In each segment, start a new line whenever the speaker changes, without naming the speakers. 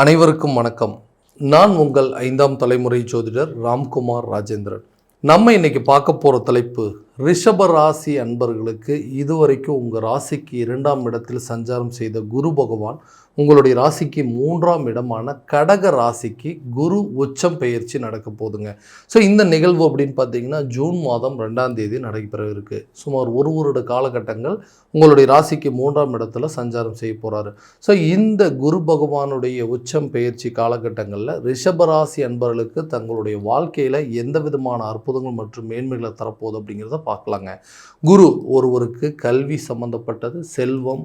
அனைவருக்கும் வணக்கம். நான் உங்கள் 5ஆம் தலைமுறை ஜோதிடர் ராம்குமார் ராஜேந்திரன். நம்ம இன்னைக்கு பார்க்க போகிற தலைப்பு, ரிஷப ராசி அன்பர்களுக்கு இதுவரைக்கும் உங்கள் ராசிக்கு 2ஆம் இடத்தில் சஞ்சாரம் செய்த குரு பகவான் உங்களுடைய ராசிக்கு 3ஆம் இடமான கடக ராசிக்கு குரு உச்சம் பெயர்ச்சி நடக்க போகுதுங்க. ஸோ இந்த நிகழ்வு அப்படின்னு பார்த்தீங்கன்னா ஜூன் மாதம் 2ஆம் தேதி நடைபெற இருக்கு. சுமார் ஒரு வருட காலகட்டங்கள் உங்களுடைய ராசிக்கு 3ஆம் இடத்துல சஞ்சாரம் செய்ய போகிறாரு. ஸோ இந்த குரு பகவானுடைய உச்சம் பெயர்ச்சி காலகட்டங்களில் ரிஷபராசி அன்பர்களுக்கு தங்களுடைய வாழ்க்கையில் எந்த விதமான அற்புதங்கள் மற்றும் மேன்மைகளை தரப்போகுது அப்படிங்கிறத பார்க்கலாங்க. குரு ஒருவருக்கு கல்வி சம்பந்தப்பட்டது, செல்வம்,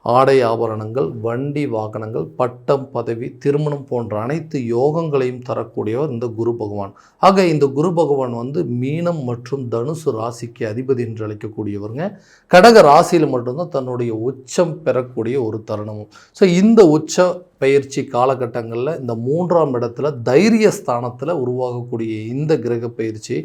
ஆடை ஆபரணங்கள், வண்டி வாகனங்கள், பட்டம், பதவி, திருமணம் போன்ற அனைத்து யோகங்களையும் தரக்கூடியவர் இந்த குரு பகவான். ஆக இந்த குரு பகவான் மீனம் மற்றும் தனுசு ராசிக்கு அதிபதி என்று அழைக்கக்கூடியவருங்க. கடக ராசியில் மட்டும்தான் தன்னுடைய உச்சம் பெறக்கூடிய ஒரு தருணமும். ஸோ இந்த உச்ச பயிற்சி காலகட்டங்களில் இந்த 3ஆம் இடத்துல தைரிய ஸ்தானத்தில் உருவாகக்கூடிய இந்த கிரக பயிற்சி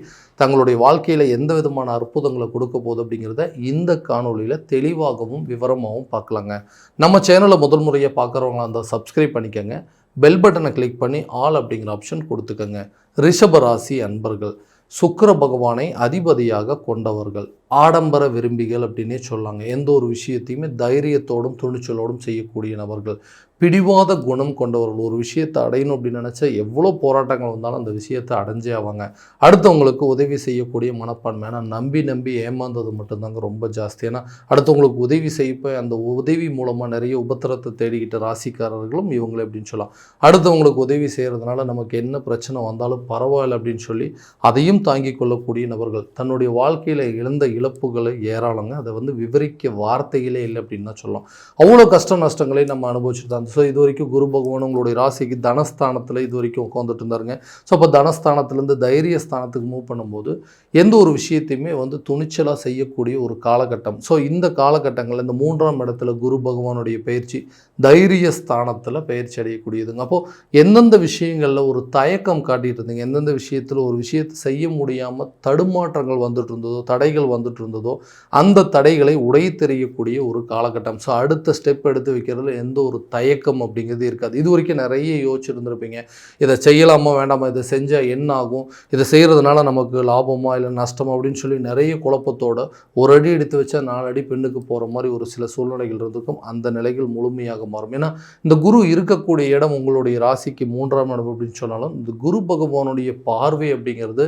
தங்களுடைய வாழ்க்கையில் எந்த விதமான அற்புதங்களை கொடுக்க போகுது அப்படிங்கிறத இந்த காணொலியில் தெளிவாகவும் விவரமாகவும் பார்க்கலாங்க. நம்ம சேனலை முதல் முறையாக பார்க்குறவங்களா இருந்தால் சப்ஸ்கிரைப் பண்ணிக்கோங்க. பெல் பட்டனை கிளிக் பண்ணி ஆல் அப்படிங்கிற ஆப்ஷன் கொடுத்துக்கோங்க. ரிஷபராசி அன்பர்கள் சுக்கிர பகவானை அதிபதியாக கொண்டவர்கள், ஆடம்பர விரும்பிகள் அப்படின்னே சொல்லாங்க. எந்த ஒரு விஷயத்தையுமே தைரியத்தோடும் துணிச்சலோடும் செய்யக்கூடிய நபர்கள், பிடிவாத குணம் கொண்டவர்கள். ஒரு விஷயத்தை அடையணும் அப்படின்னு நினச்சா எவ்வளோ போராட்டங்கள் வந்தாலும் அந்த விஷயத்தை அடைஞ்சே ஆவாங்க. அடுத்தவங்களுக்கு உதவி செய்யக்கூடிய மனப்பான்மை. ஏன்னா நம்பி ஏமாந்தது மட்டும்தாங்க ரொம்ப ஜாஸ்தி. ஏன்னா அடுத்தவங்களுக்கு உதவி செய்யப்போ அந்த உதவி மூலமாக நிறைய உபத்திரத்தை தேடிக்கிட்ட ராசிக்காரர்களும் இவங்களே அப்படின்னு சொல்லலாம். அடுத்தவங்களுக்கு உதவி செய்கிறதுனால நமக்கு என்ன பிரச்சனை வந்தாலும் பரவாயில்ல அப்படின்னு சொல்லி அதையும் தாங்கிக் கொள்ளக்கூடிய நபர்கள். தன்னுடைய வாழ்க்கையில் இழந்த இழப்புகளை ஏராளங்க. அதை விவரிக்க வார்த்தைகளே இல்லை அப்படின்னு தான் சொல்லலாம். அவ்வளோ கஷ்ட நஷ்டங்களை நம்ம அனுபவிச்சுட்டு தான். ஸோ இது வரைக்கும் குரு பகவான் உங்களுடைய ராசிக்கு தனஸ்தானத்தில் இது வரைக்கும் உட்காந்துட்டு இருந்தாருங்க. ஸோ அப்போ தனஸ்தானத்துலேருந்து தைரிய ஸ்தானத்துக்கு மூவ் பண்ணும்போது எந்த ஒரு விஷயத்தையுமே துணிச்சலாக செய்யக்கூடிய ஒரு காலகட்டம். ஸோ இந்த காலகட்டங்களில் இந்த 3ஆம் இடத்துல குரு பகவானுடைய பயிற்சி தைரிய ஸ்தானத்தில் பயிற்சி அடையக்கூடியதுங்க. அப்போது எந்தெந்த விஷயங்களில் ஒரு தயக்கம் காட்டிகிட்டு இருந்தீங்க, எந்தெந்த விஷயத்தில் ஒரு விஷயத்தை செய்ய முடியாமல் தடுமாற்றங்கள் வந்துட்டு இருந்ததோ, தடைகள் வந்துட்டு இருந்ததோ, அந்த தடைகளை உடைத்தெறியக்கூடிய ஒரு காலகட்டம். ஸோ அடுத்த ஸ்டெப் எடுத்து வைக்கிறதுல எந்த ஒரு தயக்கம் அப்படிங்கிறது இருக்காது. இது வரைக்கும் நிறைய யோசிச்சுருந்துருப்பீங்க, இதை செய்யலாமா வேண்டாமா, இதை செஞ்சால் என்ன ஆகும், இதை செய்கிறதுனால நமக்கு லாபமா இல்லை நஷ்டமா அப்படின்னு சொல்லி நிறைய குழப்பத்தோட ஒரு அடி எடுத்து வச்சா 4 அடி பெண்ணுக்கு போகிற மாதிரி ஒரு சில சூழ்நிலைகள் இருந்திருக்கும். அந்த நிலைகள் முழுமையாக மாறும். ஏன்னா இந்த குரு இருக்கக்கூடிய இடம் உங்களுடைய ராசிக்கு 3ஆம் இடம் அப்படின்னு சொன்னாலும் இந்த குரு பகவானுடைய பார்வை அப்படிங்கிறது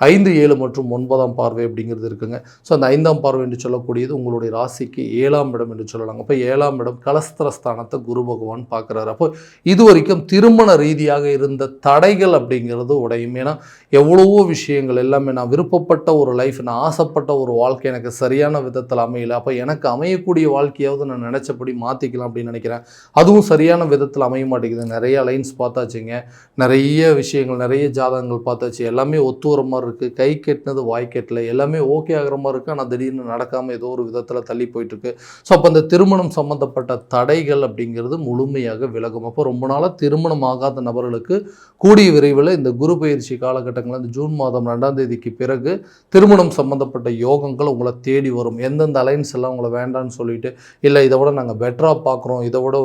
5, 7 மற்றும் 9ஆம் பார்வை அப்படிங்கிறது இருக்குங்க. ஸோ அந்த 5ஆம் பார்வை என்று சொல்லக்கூடியது உங்களுடைய ராசிக்கு 7ஆம் இடம் என்று சொல்லலாம். அப்போ 7ஆம் இடம் கலஸ்திரஸ்தானத்தை குரு பகவான் பார்க்குறாரு. அப்போ இது வரைக்கும் திருமண ரீதியாக இருந்த தடைகள் அப்படிங்கிறது உடையும். ஏன்னா எவ்வளவோ விஷயங்கள் எல்லாமே நான் விருப்பப்பட்ட ஒரு லைஃப், நான் ஆசைப்பட்ட ஒரு வாழ்க்கை எனக்கு சரியான விதத்தில் அமையலை. அப்போ எனக்கு அமையக்கூடிய வாழ்க்கையாவது நான் நினச்சபடி மாற்றிக்கலாம் அப்படின்னு நினைக்கிறேன். அதுவும் சரியான விதத்தில் அமைய மாட்டேங்குது. நிறைய லைன்ஸ் பார்த்தாச்சுங்க, நிறைய விஷயங்கள், நிறைய ஜாதகங்கள் பார்த்தாச்சு, எல்லாமே ஒத்து வர மாதிரி இருக்குது. கை கெட்டினது வாய் கெட்டல, எல்லாமே ஓகே ஆகிற மாதிரி இருக்குது. ஆனால் திடீர்னு நடக்காமல் ஏதோ ஒரு விதத்தில் தள்ளி போயிட்டுருக்கு. ஸோ அப்போ அந்த திருமணம் சம்மந்தப்பட்ட தடைகள் அப்படிங்கிறது முழுமையாக விலகும். அப்போ ரொம்ப நாளாக திருமணம் ஆகாத நபர்களுக்கு கூடிய விரைவில் இந்த குரு பயிற்சி காலகட்டங்களில் இந்த ஜூன் மாதம் 2ஆம் தேதிக்கு பிறகு திருமணம் சம்மந்தப்பட்ட யோகங்கள் உங்களை தேடி வரும். எந்தெந்த அலைன்ஸ் எல்லாம் உங்களை வேண்டான்னு சொல்லிட்டு, இல்லை இதை விட நாங்கள் பெட்டராக பார்க்குறோம், இதை விட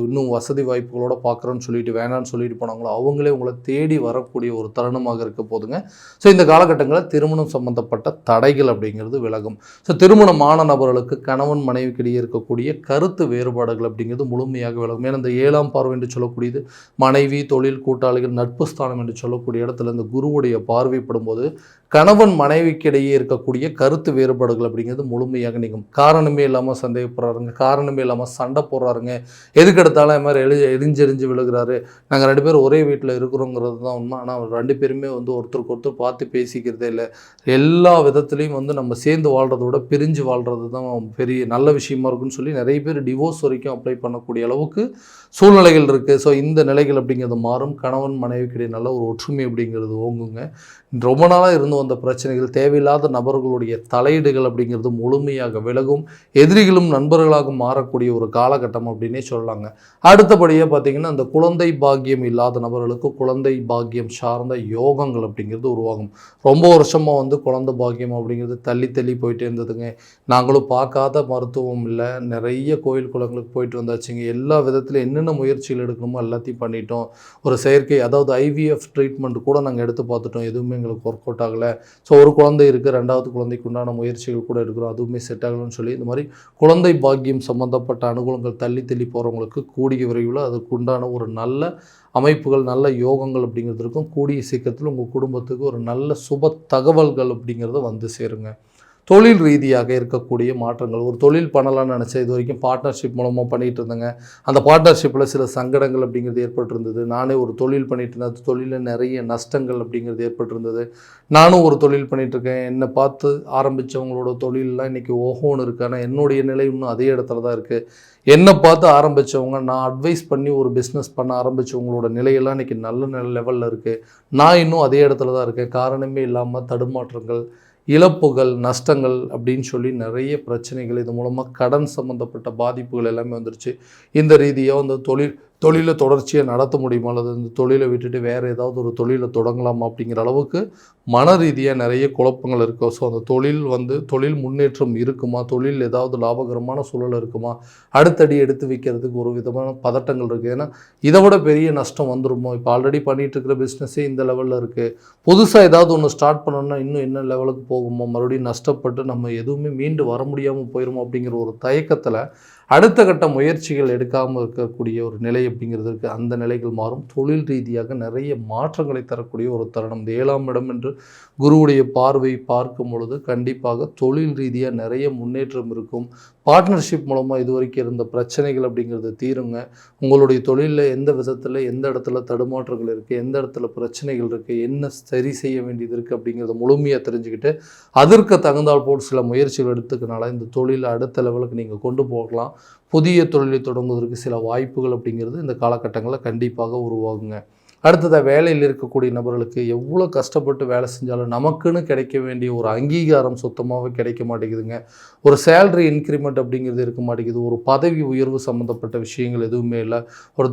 இன்னும் வசதி வாய்ப்புகளோடு பார்க்குறோன்னு சொல்லிட்டு வேண்டான்னு சொல்லிட்டு போனாங்களோ அவங்களே உங்களை தேடி வரக்கூடிய ஒரு தருணமாக இருக்க போதுங்க. ஸோ இந்த காலகட்டங்களில் திருமணம் சம்மந்தப்பட்ட தடைகள் அப்படிங்கிறது விலகும். ஸோ திருமணமான நபர்களுக்கு கணவன் மனைவிக்கிடையே இருக்கக்கூடிய கருத்து வேறுபாடுகள் அப்படிங்கிறது முழுமையாக விலகும். ஏன்னா இந்த 7ஆம் பார்வை என்று சொல்லக்கூடியது மனைவி, தொழில், கூட்டாளிகள், நட்பு ஸ்தானம் என்று சொல்லக்கூடிய இடத்துல இந்த குருவுடைய பார்வைப்படும் போது கணவன் மனைவிக்கிடையே இருக்கக்கூடிய கருத்து வேறுபாடுகள் அப்படிங்கிறது முழுமையாக நீங்கும். காரணமே இல்லாமல் சந்தேகப்படுறாருங்க, காரணமே இல்லாமல் சண்டை போடுறாருங்க, எதுக்கெடுத்தாலும் இது மாதிரி எரிஞ்செறிஞ்சு விழுகிறாரு, நாங்கள் 2 பேரும் ஒரே வீட்டில் இருக்கிறோங்கிறது தான் உண்மை. ஆனால் 2 பேருமே ஒருத்தருக்கு ஒருத்தர் பார்த்து பேசிக்கிறதே இல்லை. எல்லா விதத்துலேயும் நம்ம சேர்ந்து வாழ்கிறத விட பிரிஞ்சு வாழ்கிறது தான் பெரிய நல்ல விஷயமா இருக்குன்னு சொல்லி நிறைய பேர் டிவோர்ஸ் வரைக்கும் அப்ளை பண்ணக்கூடிய அளவுக்கு சூழ்நிலைகள் இருக்குது. ஸோ இந்த நிலைகள் அப்படிங்கிறது மாறும். கணவன் மனைவிக்கிடையே நல்ல ஒரு ஒற்றுமை அப்படிங்கிறது ஓங்குங்க. ரொம்ப நாளாக இருந்து வந்த பிரச்சனைகள், தேவையில்லாத நபர்களுடைய தலையீடுகள் அப்படிங்கிறது முழுமையாக விலகும். எதிரிகளும் நண்பர்களாக மாறக்கூடிய ஒரு காலகட்டம் அப்படின்னே சொல்லலாங்க. அடுத்தபடியாக பார்த்தீங்கன்னா, அந்த குழந்தை பாக்கியம் இல்லாத நபர்களுக்கு குழந்தை பாக்கியம் சார்ந்த யோகங்கள் அப்படிங்கிறது உருவாகும். ரொம்ப வருஷமாக வந்து குழந்தை பாக்கியம் அப்படிங்கிறது தள்ளி தள்ளி போயிட்டே இருந்ததுங்க. நாங்களும் பார்க்காத மருத்துவம் இல்லை, நிறைய கோயில் குளங்களுக்கு போயிட்டு வந்தாச்சுங்க. எல்லா விதத்தில் என்னென்ன முயற்சிகள் எடுக்கணுமோ எல்லாத்தையும் பண்ணிட்டோம். ஒரு செயற்கை அதாவது ஐவிஎஃப் ட்ரீட்மெண்ட் கூட நாங்கள் எடுத்து பார்த்துட்டோம், எதுவுமே எங்களுக்கு ஒர்க் அவுட் ஆகலை. ஸோ ஒரு குழந்தை இருக்குது, 2வது குழந்தைக்கு உண்டான முயற்சிகள் கூட எடுக்கிறோம், அதுவுமே செட் ஆகலன்னு சொல்லி இந்த மாதிரி குழந்தை பாக்கியம் சம்மந்தப்பட்ட அனுகூலங்கள் தள்ளி தள்ளி போகிறவங்களுக்கு கூடிய விரைவில் அதுக்கு உண்டான ஒரு நல்ல அமைப்புகள், நல்ல யோகங்கள் அப்படிங்கிறது இருக்கும். கூடிய சீக்கிரத்தில் உங்கள் குடும்பத்துக்கு ஒரு நல்ல சுப தகவல்கள் அப்படிங்கிறது வந்து சேருங்க. தொழில் ரீதியாக இருக்கக்கூடிய மாற்றங்கள், ஒரு தொழில் பண்ணலாம்னு நினச்சேன், இது வரைக்கும் பார்ட்னர்ஷிப் மூலமாக பண்ணிகிட்டு இருந்தேங்க. அந்த பார்ட்னர்ஷிப்பில் சில சங்கடங்கள் அப்படிங்கிறது ஏற்பட்டிருந்தது. நானே ஒரு தொழில் பண்ணிட்டு இருந்தேன், அது தொழிலில் நிறைய நஷ்டங்கள் அப்படிங்கிறது ஏற்பட்டிருந்தது. நானும் ஒரு தொழில் பண்ணிகிட்ருக்கேன், என்னை பார்த்து ஆரம்பித்தவங்களோட தொழிலெலாம் இன்றைக்கி ஓஹோன்னு இருக்குது. ஆனால் என்னுடைய நிலை இன்னும் அதே இடத்துல தான் இருக்குது. என்னை பார்த்து ஆரம்பித்தவங்க, நான் அட்வைஸ் பண்ணி ஒரு பிஸ்னஸ் பண்ண ஆரம்பித்தவங்களோட நிலையெல்லாம் இன்றைக்கி நல்ல லெவலில் இருக்குது. நான் இன்னும் அதே இடத்துல தான் இருக்கேன். காரணமே இல்லாமல் தடுமாற்றங்கள், இழப்புகள், நஷ்டங்கள் அப்படின்னு சொல்லி நிறைய பிரச்சனைகள், இது மூலமாக கடன் சம்மந்தப்பட்ட பாதிப்புகள் எல்லாமே வந்துருச்சு. இந்த ரீதியாக அந்த தொழிலை தொடர்ச்சியாக நடத்த முடியுமா, அல்லது இந்த தொழிலை விட்டுட்டு வேறு ஏதாவது ஒரு தொழிலை தொடங்கலாமா அப்படிங்கிற அளவுக்கு மன ரீதியாக நிறைய குழப்பங்கள் இருக்கும். ஸோ அந்த தொழில் முன்னேற்றம் இருக்குமா, தொழில் ஏதாவது லாபகரமான சூழல் இருக்குமா, அடுத்தடி எடுத்து வைக்கிறதுக்கு ஒரு விதமான பதட்டங்கள் இருக்குது. ஏன்னா இதை விட பெரிய நஷ்டம் வந்துருமோ, இப்போ ஆல்ரெடி பண்ணிகிட்டு இருக்கிற பிஸ்னஸே இந்த லெவலில் இருக்குது, புதுசாக ஏதாவது ஒன்று ஸ்டார்ட் பண்ணணும்னா இன்னும் என்ன லெவலுக்கு போகுமோ, மறுபடியும் நஷ்டப்பட்டு நம்ம எதுவுமே மீண்டு வர முடியாமல் போயிடுமோ அப்படிங்கிற ஒரு தயக்கத்தில் அடுத்த கட்ட முயற்சிகள் எடுக்காமல் இருக்கக்கூடிய ஒரு நிலை அப்படிங்கிறது இருக்குது. அந்த நிலைகள் மாறும். தொழில் ரீதியாக நிறைய மாற்றங்களை தரக்கூடிய ஒரு தருணம். இந்த 7ஆம் இடம் என்று குருவுடைய பார்வை பார்க்கும் பொழுது கண்டிப்பாக தொழில் ரீதியாக நிறைய முன்னேற்றம் இருக்கும். பார்ட்னர்ஷிப் மூலமாக இது வரைக்கும் இருந்த பிரச்சனைகள் அப்படிங்கிறது தீருங்க. உங்களுடைய தொழிலில் எந்த விதத்தில் எந்த இடத்துல தடுமாற்றங்கள் இருக்குது, எந்த இடத்துல பிரச்சனைகள் இருக்குது, என்ன சரி செய்ய வேண்டியது இருக்குது அப்படிங்கிறத முழுமையாக தெரிஞ்சுக்கிட்டு அதற்கு தகுந்தால் போல் சில முயற்சிகள் எடுத்துக்கனால இந்த தொழிலை அடுத்த லெவலுக்கு நீங்கள் கொண்டு போகலாம். புதிய தொழிலை தொடங்குவதற்கு சில வாய்ப்புகள் அப்படிங்கிறது இந்த காலகட்டங்களில் கண்டிப்பாக உருவாகுங்க. அடுத்ததாக வேலையில் இருக்கக்கூடிய நபர்களுக்கு எவ்வளோ கஷ்டப்பட்டு வேலை செஞ்சாலும் நமக்குன்னு கிடைக்க வேண்டிய ஒரு அங்கீகாரம் சுத்தமாகவே கிடைக்க மாட்டேங்குதுங்க. ஒரு சேலரி இன்க்ரிமெண்ட் அப்படிங்கிறது இருக்க மாட்டேங்குது. ஒரு பதவி உயர்வு சம்மந்தப்பட்ட விஷயங்கள் எதுவுமே இல்லை. ஒரு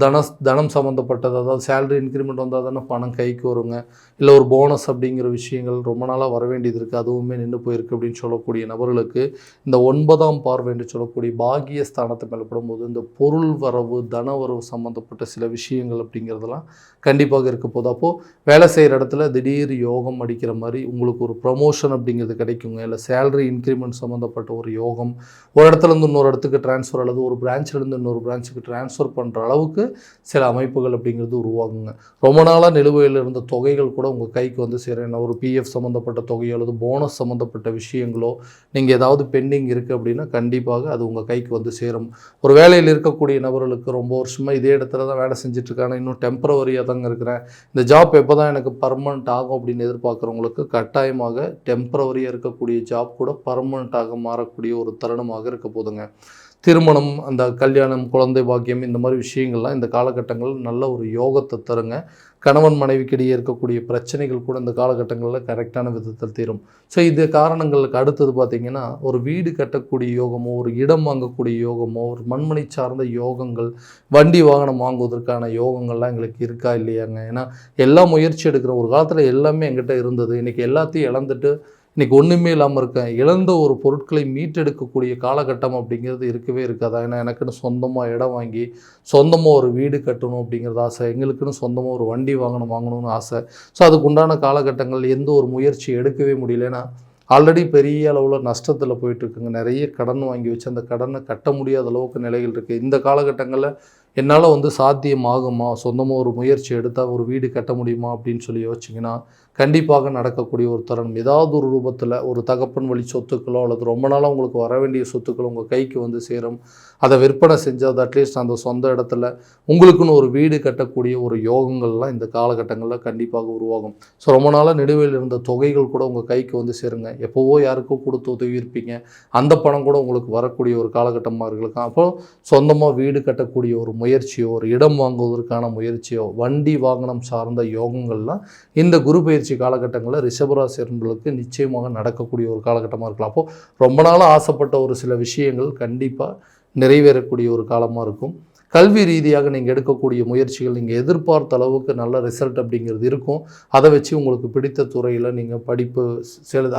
தனம் சம்மந்தப்பட்டது, அதாவது சேலரி இன்க்ரிமெண்ட் வந்தால் தானே பணம் கைக்கு வருங்க. இல்லை ஒரு போனஸ் அப்படிங்கிற விஷயங்கள் ரொம்ப நாளாக வர வேண்டியது இருக்குது, அதுவுமே நின்று போயிருக்கு அப்படின்னு சொல்லக்கூடிய நபர்களுக்கு இந்த 9ஆம் பார்வை என்று சொல்லக்கூடிய பாகிய ஸ்தானத்தை மேலப்படும்போது இந்த பொருள் வரவு, தன வரவு சம்மந்தப்பட்ட சில விஷயங்கள் அப்படிங்கிறதெல்லாம் கண்டிப்பாக இருக்க போது. அப்போது வேலை செய்கிற இடத்துல திடீர் யோகம் அடிக்கிற மாதிரி உங்களுக்கு ஒரு ப்ரமோஷன் அப்படிங்கிறது கிடைக்குங்க. இல்லை சேலரி இன்க்ரிமெண்ட் சம்மந்தப்பட்ட ஒரு யோகம், ஒரு இடத்துலேருந்து இன்னொரு இடத்துக்கு ட்ரான்ஸ்ஃபர், அல்லது ஒரு பிரான்ச்லேருந்து இன்னொரு பிரான்ச்சுக்கு ட்ரான்ஸ்ஃபர் பண்ணுற அளவுக்கு சில அமைப்புகள் அப்படிங்கிறது உருவாகுங்க. ரொம்ப நாளாக நிலுவையில் இருந்த தொகைகள் கூட உங்கள் கைக்கு வந்து சேரும். ஒரு பிஎஃப் சம்மந்தப்பட்ட தொகையோ அல்லது போனஸ் சம்மந்தப்பட்ட விஷயங்களோ நீங்கள் ஏதாவது பெண்டிங் இருக்குது அப்படின்னா கண்டிப்பாக அது உங்கள் கைக்கு வந்து சேரும். ஒரு வேலையில் இருக்கக்கூடிய நபர்களுக்கு ரொம்ப வருஷமாக இதே இடத்துல தான் வேலை செஞ்சுட்ருக்காங்க, இன்னும் டெம்பரவரியாக தாங்க இருக்கிறேன், இந்த ஜாப் எப்போ தான் எனக்கு பர்மனெண்ட் ஆகும் அப்படின்னு எதிர்பார்க்குறவங்களுக்கு கட்டாயமாக டெம்பரவரியாக இருக்கக்கூடிய ஜாப் கூட பர்மனெண்ட்டாக மாறக்கூடிய ஒரு தருணமாக இருக்க போதுங்க. திருமணம், அந்த கல்யாணம், குழந்தை பாக்கியம், இந்த மாதிரி விஷயங்கள்லாம் இந்த காலகட்டங்கள் நல்ல ஒரு யோகத்தை தருங்க. கணவன் மனைவிக்கிடையே இருக்கக்கூடிய பிரச்சனைகள் கூட இந்த காலகட்டங்களில் கரெக்டான விதத்தில் தீரும். ஸோ இது காரணங்களுக்கு அடுத்தது பார்த்திங்கன்னா, ஒரு வீடு கட்டக்கூடிய யோகமோ, ஒரு இடம் வாங்கக்கூடிய யோகமோ, ஒரு மண்மனை சார்ந்த யோகங்கள், வண்டி வாகனம் வாங்குவதற்கான யோகங்கள்லாம் எங்களுக்கு இருக்கா இல்லையாங்க. ஏன்னா எல்லா முயற்சி எடுக்கிறோம். ஒரு காலத்தில் எல்லாமே எங்கிட்ட இருந்தது, இன்றைக்கி எல்லாத்தையும் இழந்துட்டு இன்றைக்கி ஒன்றுமே இல்லாமல் இருக்கேன். இழந்த ஒரு பொருட்களை மீட்டெடுக்கக்கூடிய காலகட்டம் அப்படிங்கிறது இருக்கவே இருக்காதா. ஏன்னா எனக்குன்னு சொந்தமாக இடம் வாங்கி சொந்தமாக ஒரு வீடு கட்டணும் அப்படிங்கிறது ஆசை, எங்களுக்குன்னு சொந்தமாக ஒரு வண்டி வாங்கணும்னு ஆசை. ஸோ அதுக்கு உண்டான காலகட்டங்கள் எந்த ஒரு முயற்சி எடுக்கவே முடியல. ஏன்னா ஆல்ரெடி பெரிய அளவில் நஷ்டத்தில் போயிட்டுருக்குங்க. நிறைய கடன் வாங்கி வச்சு அந்த கடனை கட்ட முடியாத அளவுக்கு நிலைகள் இருக்குது. இந்த காலகட்டங்களில் என்னால் வந்து சாத்தியமாகுமா, சொந்தமாக ஒரு முயற்சி எடுத்தால் ஒரு வீடு கட்ட முடியுமா அப்படின்னு சொல்லி யோசிச்சிங்கன்னா கண்டிப்பாக நடக்கக்கூடிய ஒரு தருணம். ஏதாவது ஒரு ரூபத்தில் ஒரு தகப்பன் வழி சொத்துக்களோ அல்லது ரொம்ப நாளாக உங்களுக்கு வர வேண்டிய சொத்துக்களோ உங்கள் கைக்கு வந்து சேரும். அதை விற்பனை செஞ்சால் அட்லீஸ்ட் அந்த சொந்த இடத்துல உங்களுக்குன்னு ஒரு வீடு கட்டக்கூடிய ஒரு யோகங்கள்லாம் இந்த காலகட்டங்களில் கண்டிப்பாக உருவாகும். ஸோ ரொம்ப நாளாக நிலுவையில் இருந்த தொகைகள் கூட உங்கள் கைக்கு வந்து சேருங்க. எப்போவோ யாருக்கோ கொடுத்து உதவி இருப்பீங்க, அந்த பணம் கூட உங்களுக்கு வரக்கூடிய ஒரு காலகட்டமாக இருக்கலாம். அப்போ சொந்தமாக வீடு கட்டக்கூடிய ஒரு முயற்சியோ, ஒரு இடம் வாங்குவதற்கான முயற்சியோ, வண்டி வாகனம் சார்ந்த யோகங்கள்லாம் இந்த குரு பயிற்சி காலகட்டங்களில் ரிஷபராசி அன்பர்களுக்கு நிச்சயமாக நடக்கக்கூடிய ஒரு காலகட்டமாக இருக்கலாம். அப்போது ரொம்ப நாளாக ஆசைப்பட்ட ஒரு சில விஷயங்கள் கண்டிப்பாக நிறைவேறக்கூடிய ஒரு காலமாக இருக்கும். கல்வி ரீதியாக நீங்கள் எடுக்கக்கூடிய முயற்சிகள் நீங்கள் எதிர்பார்த்த அளவுக்கு நல்ல ரிசல்ட் அப்படிங்கிறது இருக்கும். அதை வச்சு உங்களுக்கு பிடித்த துறையில் நீங்கள் படிப்பு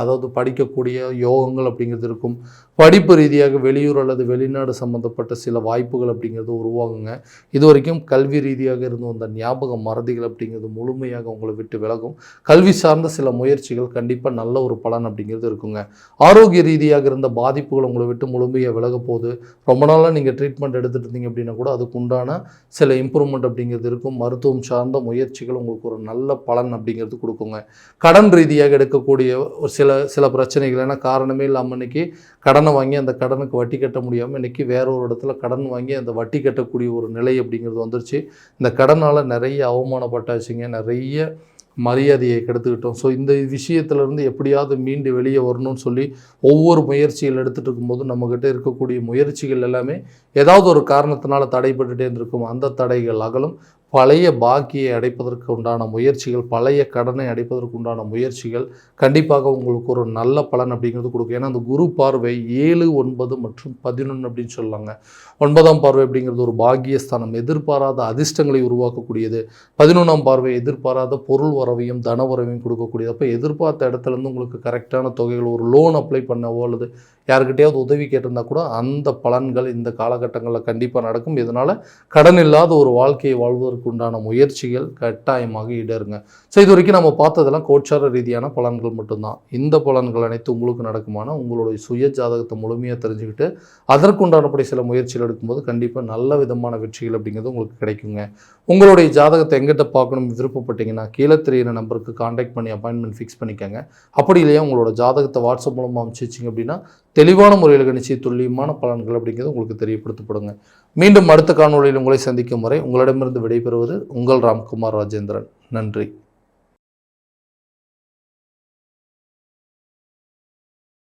அதாவது படிக்கக்கூடிய யோகங்கள் அப்படிங்கிறது இருக்கும். படிப்பு ரீதியாக வெளியூர் அல்லது வெளிநாடு சம்மந்தப்பட்ட சில வாய்ப்புகள் அப்படிங்கிறது உருவாகுங்க. இது வரைக்கும் கல்வி ரீதியாக இருந்து வந்த ஞாபக மறதிகள் அப்படிங்கிறது முழுமையாக உங்களை விட்டு விலகும். கல்வி சார்ந்த சில முயற்சிகள் கண்டிப்பாக நல்ல ஒரு பலன் அப்படிங்கிறது இருக்குங்க. ஆரோக்கிய ரீதியாக இருந்த பாதிப்புகள் உங்களை விட்டு முழுமையாக விலக போகுது. ரொம்ப நாளாக நீங்கள் ட்ரீட்மெண்ட் எடுத்துகிட்டு இருந்தீங்க அப்படின்னா கூட அதுக்கு உண்டான சில இம்ப்ரூவ்மெண்ட் அப்படிங்கிறது இருக்கும். மருத்துவம் சார்ந்த முயற்சிகள் உங்களுக்கு ஒரு நல்ல பலன் அப்படிங்கிறது கொடுக்குங்க. கடன் ரீதியாக எடுக்கக்கூடிய சில பிரச்சனைகள், ஏன்னா காரணமே இல்லாமல் இன்னைக்கு கடனை வாங்கி அந்த கடனுக்கு வட்டி கட்ட முடியாமல் இன்றைக்கி வேற ஒரு இடத்துல கடன் வாங்கி அந்த வட்டி கட்டக்கூடிய ஒரு நிலை அப்படிங்கிறது வந்துருச்சு. இந்த கடனால் நிறைய அவமானப்பட்டாச்சுங்க, நிறைய மரியாதையை கெடுத்துக்கிட்டோம். ஸோ இந்த விஷயத்துலேருந்து எப்படியாவது மீண்டு வெளியே வரணும்னு சொல்லி ஒவ்வொரு முயற்சிகள் எடுத்துகிட்டு இருக்கும்போது நம்மக்கிட்ட இருக்கக்கூடிய முயற்சிகள் எல்லாமே ஏதாவது ஒரு காரணத்தினால தடைப்பட்டுகிட்டே இருந்திருக்கும். அந்த தடைகள் அகலும். பழைய பாக்கியை அடைப்பதற்கு உண்டான முயற்சிகள், பழைய கடனை அடைப்பதற்கு உண்டான முயற்சிகள் கண்டிப்பாக உங்களுக்கு ஒரு நல்ல பலன் அப்படிங்கிறது கொடுக்கும். ஏன்னா அந்த குரு பார்வை 7, 9 மற்றும் 11 அப்படின்னு சொல்லலாங்க. 9ஆம் பார்வை அப்படிங்கிறது ஒரு பாக்கியஸ்தானம், எதிர்பாராத அதிர்ஷ்டங்களை உருவாக்கக்கூடியது. 11ஆம் பார்வை எதிர்பாராத பொருள் வரவையும் தன வரவையும் கொடுக்கக்கூடியது. அப்போ எதிர்பார்த்த இடத்துலேருந்து உங்களுக்கு கரெக்டான தொகைகள், ஒரு லோன் அப்ளை பண்ணவோ அல்லது யாருக்கிட்டையாவது உதவி கேட்டிருந்தா கூட அந்த பலன்கள் இந்த காலகட்டங்களில் கண்டிப்பாக நடக்கும். இதனால் கடன் இல்லாத ஒரு வாழ்க்கையை வாழ்வதற்கு உண்டான முயற்சிகள் கட்டாயமாக ஈடேறுங்க. ஸோ இது வரைக்கும் நம்ம பார்த்ததெல்லாம் கோச்சார ரீதியான பலன்கள் மட்டும்தான். இந்த பலன்கள் அனைத்து உங்களுக்கு நடக்குமானா உங்களுடைய சுய ஜாதகத்தை முழுமையாக தெரிஞ்சுக்கிட்டு அதற்குண்டானபடி சில முயற்சிகள் எடுக்கும்போது கண்டிப்பாக நல்ல விதமான வெற்றிகள் அப்படிங்கிறது உங்களுக்கு கிடைக்குங்க. உங்களுடைய ஜாதகத்தை எங்கிட்ட பார்க்கணும் விருப்பப்பட்டீங்கன்னா கீழே தெரியிற நம்பருக்கு கான்டாக்ட் பண்ணி அப்பாயின்மெண்ட் ஃபிக்ஸ் பண்ணிக்கோங்க. அப்படி இல்லையா உங்களோட ஜாதகத்தை வாட்ஸ்அப் மூலமாக அனுப்பிச்சிங்க அப்படின்னா தெளிவான முறையில் கணிச்சு துல்லியமான பலன்கள் அப்படிங்கிறது உங்களுக்கு தெரியப்படுத்தப்படுங்க. மீண்டும் அடுத்த காணொளியில் உங்களை சந்திக்கும் வரை உங்களிடமிருந்து விடைபெறுவது உங்கள் ராம்குமார் ராஜேந்திரன். நன்றி.